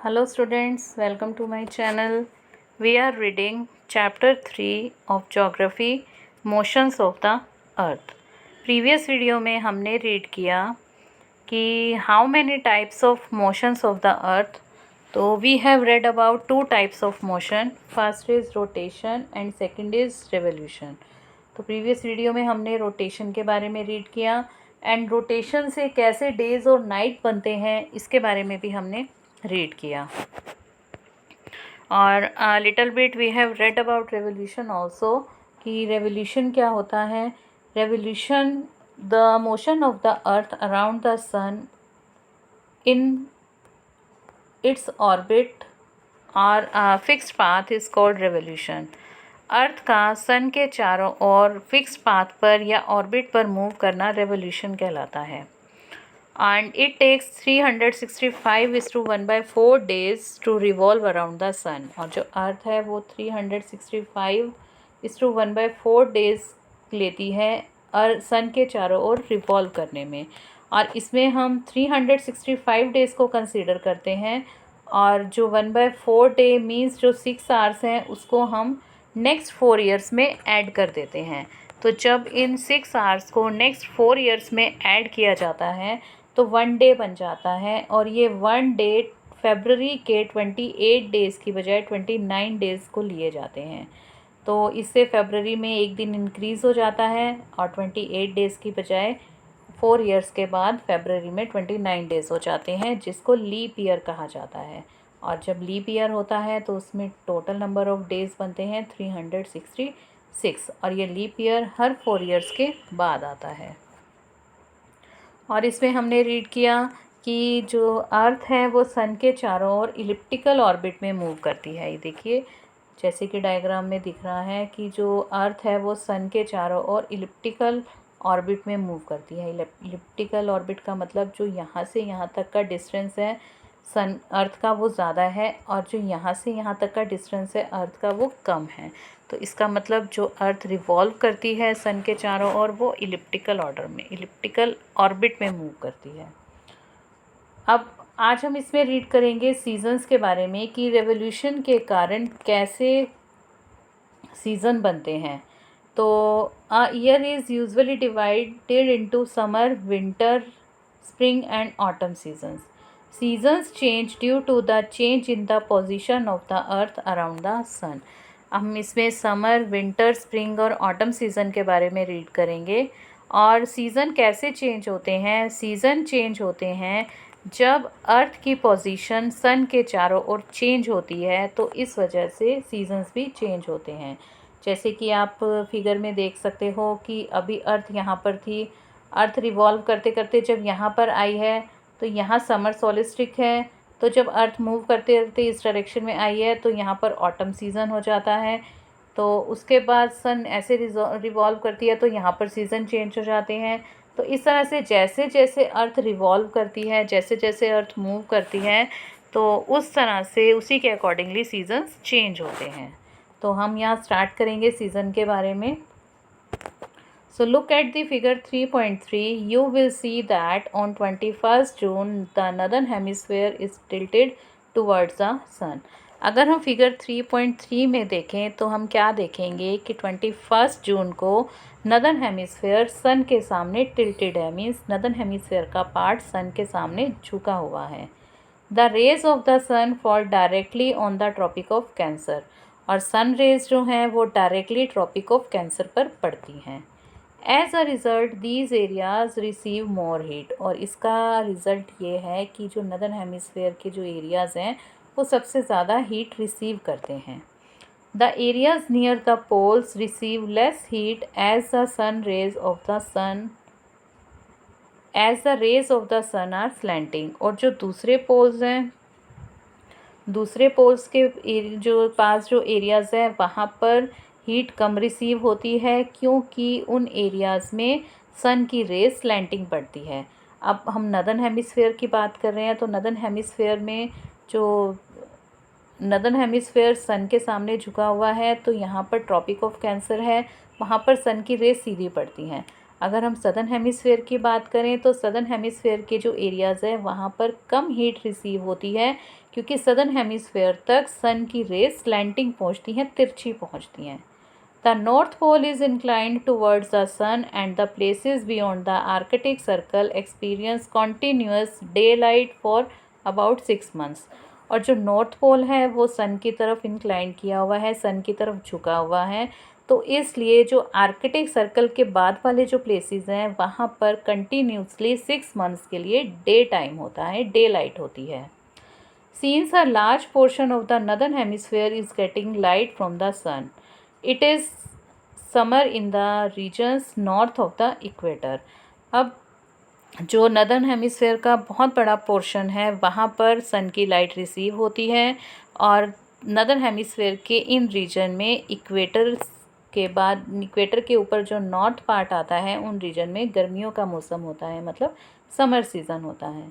Hello students, welcome to my channel. We are reading chapter 3 of geography, motions of the earth. Previous video में हमने read किया कि how many types of motions of the earth. तो we have read about two types of motion. First is rotation and second is revolution. तो previous video में हमने rotation के बारे में read किया and rotation से कैसे days और night बनते हैं इसके बारे में भी हमने रीड किया और little bit we have read about revolution also कि रेवोल्यूशन क्या होता है. Revolution the motion of the earth around the sun in its orbit और fixed path is called revolution. Earth का सन के चारों ओर फिक्स्ड पाथ पर या ऑर्बिट पर मूव करना रेवोल्यूशन कहलाता है. And it takes 365:1/4 days to revolve around the sun. और जो अर्थ है वो 365:1/4 days लेती है और सन के चारों ओर रिवॉल्व करने में. और इसमें हम 365 डेज़ को कंसीडर करते हैं और जो 1/4 डे मीन्स जो 6 आवर्स हैं उसको हम नेक्स्ट 4 ईयर्स में ऐड कर देते हैं. तो जब इन 6 आवर्स को नेक्स्ट 4 ईयर्स में ऐड किया जाता है तो 1 डे बन जाता है और ये 1 डे फरवरी के 28 डेज़ की बजाय 29 डेज़ को लिए जाते हैं. तो इससे फरवरी में एक दिन इंक्रीज़ हो जाता है और 28 डेज़ की बजाय 4 ईयर्स के बाद फरवरी में 29 डेज़ हो जाते हैं जिसको लीप ईयर कहा जाता है. और जब लीप ईयर होता है तो उसमें टोटल नंबर ऑफ़ डेज़ बनते हैं 366 और ये लीप ईयर हर 4 ईयर्स के बाद आता है. और इसमें हमने रीड किया कि जो अर्थ है वो सन के चारों ओर इलिप्टिकल ऑर्बिट में मूव करती है. ये देखिए जैसे कि डायग्राम में दिख रहा है कि जो अर्थ है वो सन के चारों ओर इलिप्टिकल ऑर्बिट में मूव करती है. इलिप्टिकल ऑर्बिट का मतलब जो यहाँ से यहाँ तक का डिस्टेंस है सन अर्थ का वो ज़्यादा है और जो यहाँ से यहाँ तक का डिस्टेंस है अर्थ का वो कम है. तो इसका मतलब जो अर्थ रिवॉल्व करती है सन के चारों ओर वो इलिप्टिकल ऑर्बिट में मूव करती है. अब आज हम इसमें रीड करेंगे सीजन्स के बारे में कि रेवोल्यूशन के कारण कैसे सीज़न बनते हैं. तो a year is usually divided into summer, winter, spring and autumn seasons. Seasons change due to the change in the position of the earth around the sun. हम इसमें समर, विंटर, स्प्रिंग और autumn season के बारे में read करेंगे. और season कैसे change होते हैं? सीज़न चेंज होते हैं जब अर्थ की पोजीशन सन के चारों ओर चेंज होती है तो इस वजह से सीजन्स भी चेंज होते हैं. जैसे कि आप फिगर में देख सकते हो कि अभी अर्थ यहाँ पर थी. अर्थ रिवॉल्व करते करते जब यहाँ पर आई है तो यहाँ समर सोलिस्टिक है. तो जब अर्थ मूव करते करते इस डायरेक्शन में आई है तो यहाँ पर ऑटम सीज़न हो जाता है. तो उसके बाद सन ऐसे रिवॉल्व करती है तो यहाँ पर सीज़न चेंज हो जाते हैं. तो इस तरह से जैसे जैसे अर्थ रिवॉल्व करती है, जैसे जैसे अर्थ मूव करती है तो उस तरह से उसी के अकॉर्डिंगली सीजन्स चेंज होते हैं. तो हम यहाँ स्टार्ट करेंगे सीज़न के बारे में. So look at the figure 3.3. You will see that on 21st June the northern hemisphere is tilted towards the sun. अगर हम फिगर 3.3 में देखें तो हम क्या देखेंगे कि 21 जून को नदर्न हेमिस्फेयर सन के सामने टिल्टेड है. मीन्स नदर्न हेमिस्फेयर का पार्ट सन के सामने झुका हुआ है. The rays of the sun fall directly on the tropic of Cancer. और सन रेज जो हैं वो डायरेक्टली ट्रॉपिक ऑफ कैंसर पर पड़ती हैं. As a result these areas receive more heat. और इसका रिज़ल्ट ये है कि जो नदर्न हेमिस्फेयर के जो एरियाज़ हैं वो सबसे ज़्यादा हीट रिसीव करते हैं. The areas near the poles receive less heat as the rays of the sun are slanting. और जो दूसरे पोल्स हैं, दूसरे पोल्स के जो पास जो एरियाज़ हैं वहाँ पर हीट कम रिसीव होती है क्योंकि उन एरियाज़ में सन की रेज स्लैंटिंग पड़ती है. अब हम नदर्न हेमिस्फेयर की बात कर रहे हैं तो नदर्न हेमिस्फेयर सन के सामने झुका हुआ है. तो यहाँ पर ट्रॉपिक ऑफ कैंसर है, वहाँ पर सन की रेज सीधी पड़ती हैं. अगर हम सदर्न हेमिस्फेयर की बात करें तो सदर्न हेमिस्फेयर के जो एरियाज़ है वहाँ पर कम हीट रिसीव होती है, क्योंकि सदर्न हेमिस्फेयर तक सन की रेज स्लैंटिंग पहुँचती हैं, तिरछी पहुँचती हैं। The north pole is inclined towards the sun and the places beyond the Arctic circle experience continuous daylight for about 6 months। और जो नॉर्थ पोल है वो सन की तरफ इंक्लाइन किया हुआ है, सन की तरफ झुका हुआ है, तो इसलिए जो आर्कटिक सर्कल के बाद वाले जो प्लेसेस हैं वहाँ पर कंटिन्यूसली 6 months के लिए डे टाइम होता है, डे लाइट होती है। Since a large portion of the northern hemisphere is getting light from the sun, it is summer in the regions north of the equator। अब जो नदर्न हेमिस्फेयर का बहुत बड़ा पोर्शन है वहाँ पर सन की लाइट रिसीव होती है, और नदर्न हेमिस्फेयर के इन रीजन में इक्वेटर के बाद, इक्वेटर के ऊपर जो नॉर्थ पार्ट आता है उन रीजन में गर्मियों का मौसम होता है, मतलब समर सीज़न होता है।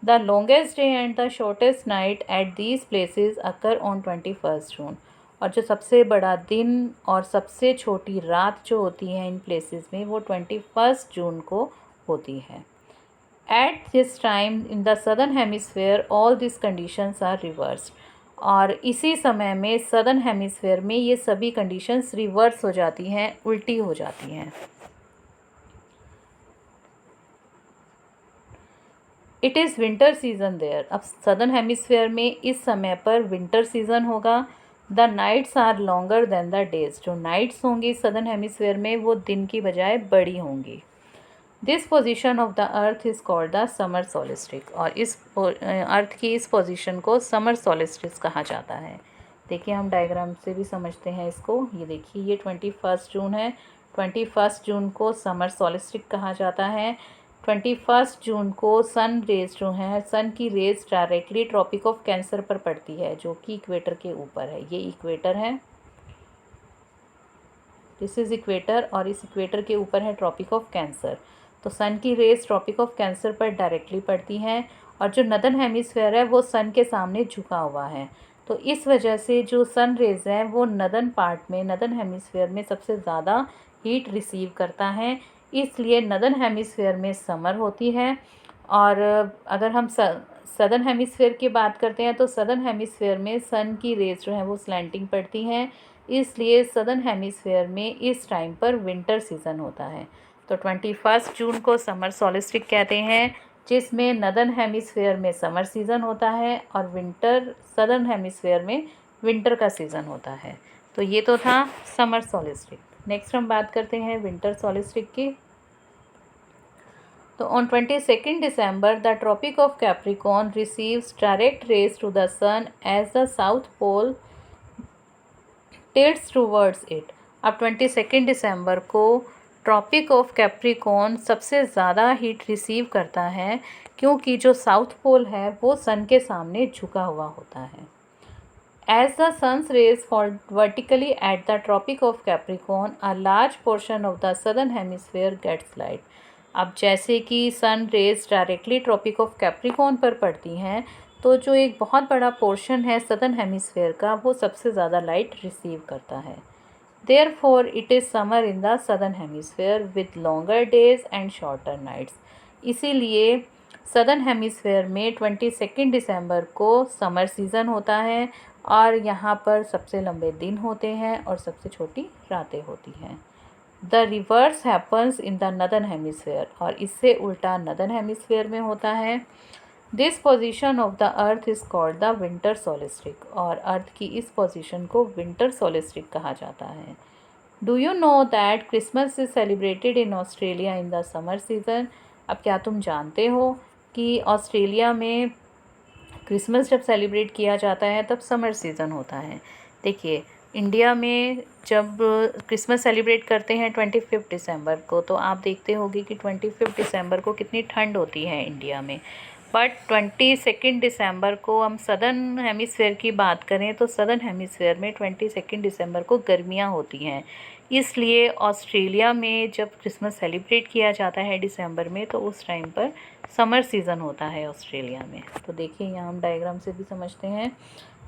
The longest day and the shortest night at these places occur on 21 जून। और जो सबसे बड़ा दिन और सबसे छोटी रात जो होती है इन प्लेसेस में वो 21 जून को होती है। At this time in the southern hemisphere all these conditions are reversed। और इसी समय में सदर्न हेमिस्फेयर में ये सभी कंडीशंस रिवर्स हो जाती हैं, उल्टी हो जाती हैं। It is winter season there. अब सदर्न हेमिस्फेयर में इस समय पर विंटर सीजन होगा। The nights are longer than the days. जो नाइट्स होंगी सदर्न हेमिस्फेयर में वो दिन की बजाय बड़ी होंगी। This position of the earth is called the summer solstice. और इस अर्थ की इस पोजिशन को समर सोलिस्टिस कहा जाता है। देखिए हम डायग्राम से भी समझते हैं इसको। ये देखिए ये 21 जून है। 21 जून को समर सोलिस्टिक कहा जाता है। 21 जून को सन रेज जो हैं, सन की rays directly tropic of Cancer पर पड़ती है, जो कि इक्वेटर के ऊपर है। ये इक्वेटर है, दिस इज़ इक्वेटर, और इस इक्वेटर के ऊपर है ट्रॉपिक ऑफ कैंसर। तो सन की रेज ट्रॉपिक ऑफ कैंसर पर डायरेक्टली पड़ती हैं, और जो नदर्न हेमिस्फेयर है वो सन के सामने झुका हुआ है। तो इस वजह से जो सन रेज है वो नदर्न पार्ट में, नदर्न हेमिस्फेयर में सबसे ज़्यादा हीट रिसीव करता है, इसलिए नदर्न हेमिस्फेयर में समर होती है। और अगर हम सदर्न हेमिस्फेयर की बात करते हैं तो सदर्न हेमिस्फेयर में सन की रेज जो है वो स्लैंटिंग पड़ती हैं, इसलिए सदर्न हेमिस्फेयर में इस टाइम पर विंटर सीज़न होता है। तो 21 जून को समर सोलिस्टिक कहते हैं, जिसमें नदर्न हेमिस्फेयर में समर सीज़न होता है और विंटर सदर्न हेमिस्फेयर में विंटर का सीज़न होता है। तो ये तो था समर सोलिस्टिक। नेक्स्ट हम बात करते हैं विंटर सोलिस्टिक की। तो on 22 December the tropic of Capricorn receives direct rays to the sun as the south pole tilts towards it. अब 22 दिसंबर को ट्रॉपिक ऑफ कैप्रिकॉर्न सबसे ज़्यादा हीट रिसीव करता है, क्योंकि जो साउथ पोल है वो सन के सामने झुका हुआ होता है। As the sun's rays fall vertically at the tropic of Capricorn a large portion of the southern hemisphere gets light. अब जैसे कि sun rays directly tropic of Capricorn पर पड़ती हैं, तो जो एक बहुत बड़ा पोर्शन है सदर्न हेमिस्फेयर का वो सबसे ज़्यादा लाइट रिसीव करता है। Therefore it is summer in the southern hemisphere with longer days and shorter nights. इसीलिए सदर्न हेमिस्फेयर में 22 दिसंबर को समर सीज़न होता है, और यहाँ पर सबसे लंबे दिन होते हैं और सबसे छोटी रातें होती हैं। The reverse happens in the northern hemisphere. और इससे उल्टा नदर्न हेमिस्फेयर में होता है। This position of the earth is called the winter solstice. और अर्थ की इस पोजीशन को विंटर सोलिस्टिक कहा जाता है। Do you know that Christmas is celebrated in Australia in the summer season. अब क्या तुम जानते हो कि ऑस्ट्रेलिया में क्रिसमस जब सेलिब्रेट किया जाता है तब समर सीज़न होता है। देखिए इंडिया में जब क्रिसमस सेलिब्रेट करते हैं 25 दिसंबर को, तो आप देखते होंगे कि 25 दिसंबर को कितनी ठंड होती है इंडिया में। बट 22 दिसंबर को हम सदर्न हेमिस्फेयर की बात करें तो सदर्न हेमिस्फेयर में 22 दिसंबर को गर्मियाँ होती हैं। इसलिए ऑस्ट्रेलिया में जब क्रिसमस सेलिब्रेट किया जाता है दिसंबर में, तो उस टाइम पर समर सीज़न होता है ऑस्ट्रेलिया में। तो देखिए यहाँ हम डायग्राम से भी समझते हैं।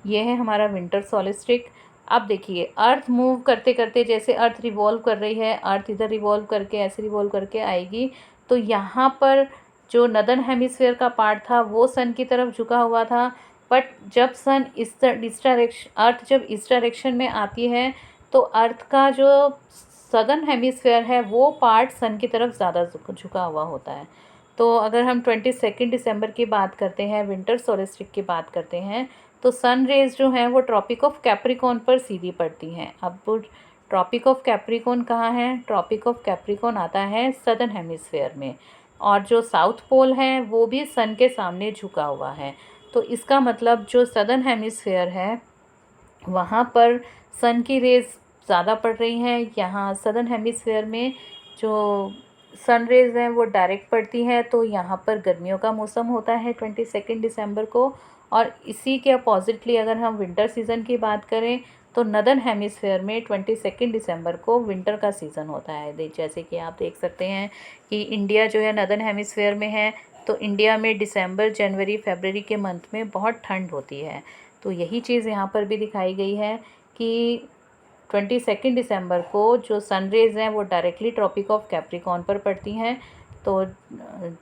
ये है हमारा विंटर सोलिस्टिक, अब देखिए अर्थ मूव करते करते, जैसे अर्थ रिवॉल्व कर रही है, अर्थ इधर रिवॉल्व करके ऐसे रिवॉल्व करके आएगी, तो यहाँ पर जो नदर्न हेमिस्फेयर का पार्ट था वो सन की तरफ झुका हुआ था। बट जब सन इस डायरेक्शन, अर्थ जब इस डायरेक्शन में आती है तो अर्थ का जो सदर्न हेमिस्फेयर है वो पार्ट सन की तरफ ज़्यादा झुका हुआ होता है। तो अगर हम 22 दिसंबर की बात करते हैं, विंटर सोलिस्टिस की बात करते हैं, तो सन रेज जो हैं वो ट्रॉपिक ऑफ कैप्रिकॉर्न पर सीधी पड़ती हैं। अब ट्रॉपिक ऑफ कैप्रिकॉर्न कहाँ है? ट्रॉपिक ऑफ कैप्रिकॉर्न आता है सदर्न हेमिस्फेयर में, और जो साउथ पोल है वो भी सन के सामने झुका हुआ है। तो इसका मतलब जो सदर्न हेमिस्फेयर है वहाँ पर सन की रेज ज़्यादा पड़ रही हैं, यहाँ सदर्न हेमिस्फेयर में जो सन रेज हैं वो डायरेक्ट पड़ती हैं, तो यहाँ पर गर्मियों का मौसम होता है 22 दिसंबर को। और इसी के अपोजिटली अगर हम विंटर सीज़न की बात करें तो नदर्न हेमिस्फेयर में 22 दिसंबर को विंटर का सीज़न होता है। जैसे कि आप देख सकते हैं कि इंडिया जो है नदर्न हेमिस्फेयर में है, तो इंडिया में दिसंबर, जनवरी, फरवरी के मंथ में बहुत ठंड होती है। तो यही चीज़ यहाँ पर भी दिखाई गई है कि 22 दिसंबर को जो सन रेज़ हैं वो डायरेक्टली ट्रॉपिक ऑफ कैप्रिकॉर्न पर पड़ती हैं, तो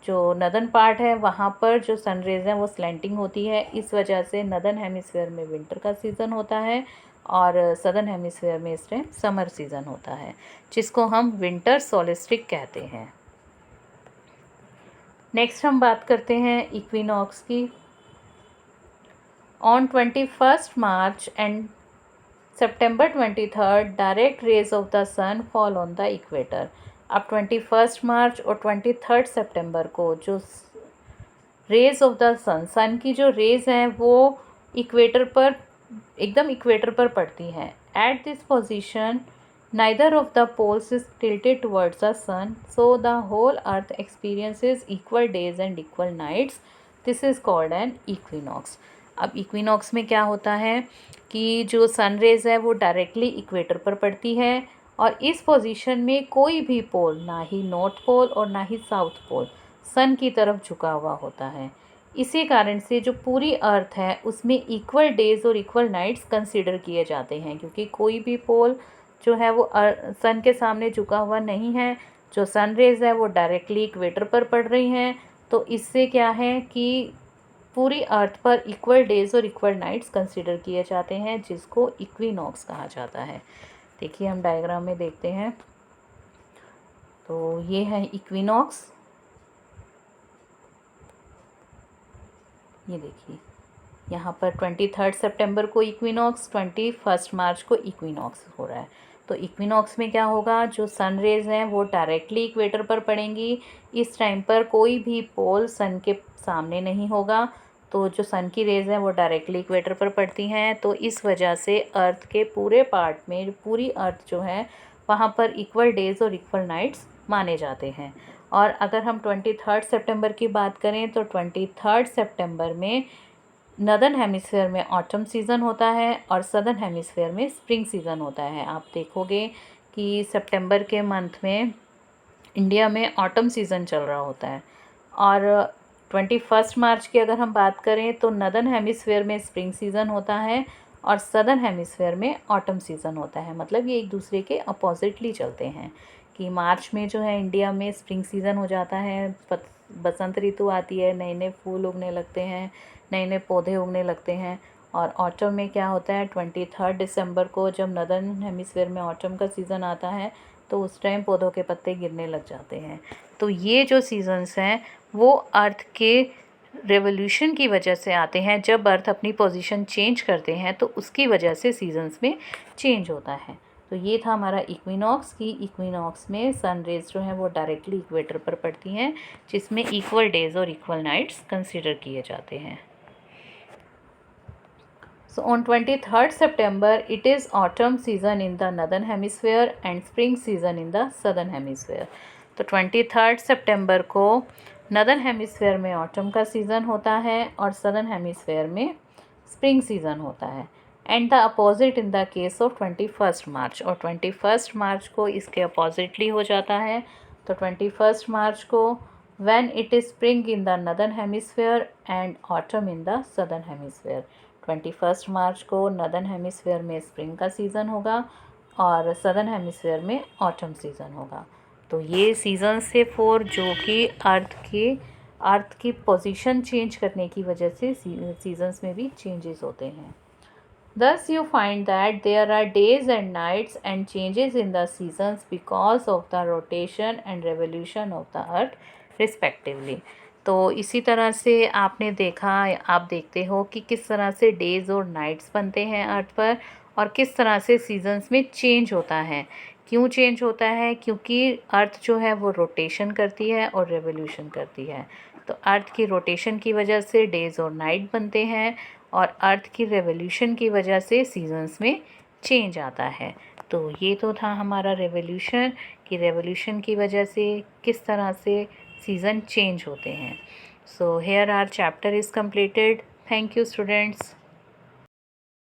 जो नदर्न पार्ट है वहाँ पर जो सन रेज़ हैं वो स्लैंटिंग होती है। इस वजह से नदर्न हेमिस्फेयर में विंटर का सीज़न होता है और सदर्न हेमिस्फेयर में इस टाइम समर सीज़न होता है, जिसको हम विंटर सोलिस्टिस कहते हैं। नेक्स्ट हम बात करते हैं इक्विनॉक्स की। On 21 March and September 23rd, direct rays of the sun fall on the equator. अब 21 मार्च और 23 सितंबर को जो रेज ऑफ द सन की जो रेज हैं वो इक्वेटर पर, एकदम इक्वेटर पर पड़ती हैं। At this position neither of the poles is tilted towards the sun, so the whole earth experiences equal days and equal nights. This is called an equinox. अब इक्विनॉक्स में क्या होता है कि जो सन रेज है वो डायरेक्टली इक्वेटर पर पड़ती है, और इस पोजीशन में कोई भी पोल, ना ही नॉर्थ पोल और ना ही साउथ पोल, सन की तरफ झुका हुआ होता है। इसी कारण से जो पूरी अर्थ है उसमें इक्वल डेज और इक्वल नाइट्स कंसीडर किए जाते हैं, क्योंकि कोई भी पोल जो है वो सन के सामने झुका हुआ नहीं है। जो सन रेज है वो डायरेक्टली इक्वेटर पर पड़ रही हैं, तो इससे क्या है कि पूरी अर्थ पर इक्वल डेज और इक्वल नाइट्स कंसीडर किए जाते हैं, जिसको इक्विनॉक्स कहा जाता है। देखिए हम डायग्राम में देखते हैं, तो ये है इक्विनॉक्स। ये देखिए यहाँ पर 23 सितंबर को इक्विनॉक्स, 21 मार्च को इक्विनॉक्स हो रहा है। तो इक्विनॉक्स में क्या होगा, जो सन रेज हैं वो डायरेक्टली इक्वेटर पर पड़ेंगी। इस टाइम पर कोई भी पोल सन के सामने नहीं होगा, तो जो सन की रेज हैं वो डायरेक्टली इक्वेटर पर पड़ती हैं। तो इस वजह से अर्थ के पूरे पार्ट में, पूरी अर्थ जो है वहाँ पर इक्वल डेज और इक्वल नाइट्स माने जाते हैं। और अगर हम 23 सितंबर की बात करें तो 23 सितंबर में नदर्न हेमिस्फेयर में ऑटम सीज़न होता है और सदर्न हेमिस्फेयर में स्प्रिंग सीज़न होता है। आप देखोगे कि सितंबर के मंथ में इंडिया में ऑटम सीज़न चल रहा होता है, और 21 मार्च की अगर हम बात करें तो नदर्न हेमिस्फेयर में स्प्रिंग सीज़न होता है और सदर्न हेमिस्फेयर में ऑटम सीज़न होता है। मतलब ये एक दूसरे के अपोजिटली चलते हैं कि मार्च में जो है इंडिया में स्प्रिंग सीज़न हो जाता है, बसंत ऋतु आती है, नए नए फूल उगने लगते हैं, नए नए पौधे उगने लगते हैं। और ऑटम में क्या होता है, 23 दिसंबर को जब नदर्न हेमिस्फेयर में ऑटम का सीज़न आता है तो उस टाइम पौधों के पत्ते गिरने लग जाते हैं। तो ये जो सीज़न्स हैं वो अर्थ के रेवोल्यूशन की वजह से आते हैं। जब अर्थ अपनी पोजीशन चेंज करते हैं तो उसकी वजह से सीज़न्स में चेंज होता है। तो ये था हमारा इक्विनॉक्स की। इक्विनॉक्स में सन रेज जो हैं वो डायरेक्टली इक्वेटर पर पड़ती हैं, जिसमें इक्वल डेज और इक्वल नाइट्स कंसीडर किए जाते हैं। So on 23rd September, it is autumn season in the northern hemisphere and spring season in the southern hemisphere. तो 23rd सितंबर को नदर्न हेमिस्फेयर में ऑटम का सीज़न होता है और सदर्न हेमिस्फेयर में स्प्रिंग सीज़न होता है। And the opposite in the case of 21 मार्च, और 21 मार्च को इसके अपोजिटली हो जाता है। तो 21 मार्च को when it is spring in the northern hemisphere and autumn in the southern hemisphere. 21 मार्च को नॉर्दर्न हेमिस्फेयर में स्प्रिंग का सीज़न होगा और सदर्न हेमिस्फेयर में ऑटम सीज़न होगा। तो ये सीज़न्स थे 4 जो कि अर्थ की पोजीशन चेंज करने की वजह से सीज़न्स में भी चेंजेस होते हैं। Thus you find that there are days and nights and changes in the seasons because of the rotation and revolution of the earth respectively। तो इसी तरह से आपने देखा, आप देखते हो कि किस तरह से डेज़ और नाइट्स बनते हैं अर्थ पर और किस तरह से सीजन्स में चेंज होता है। क्यों चेंज होता है? क्योंकि अर्थ जो है वो रोटेशन करती है और रेवोल्यूशन करती है। तो अर्थ की रोटेशन की वजह से डेज़ और नाइट बनते हैं और अर्थ की रेवोल्यूशन की वजह से सीजन्स में चेंज आता है। तो ये तो था हमारा रेवोल्यूशन, कि रेवोल्यूशन की वजह से किस तरह से सीज़न चेंज होते हैं। So here our chapter is completed। Thank you students.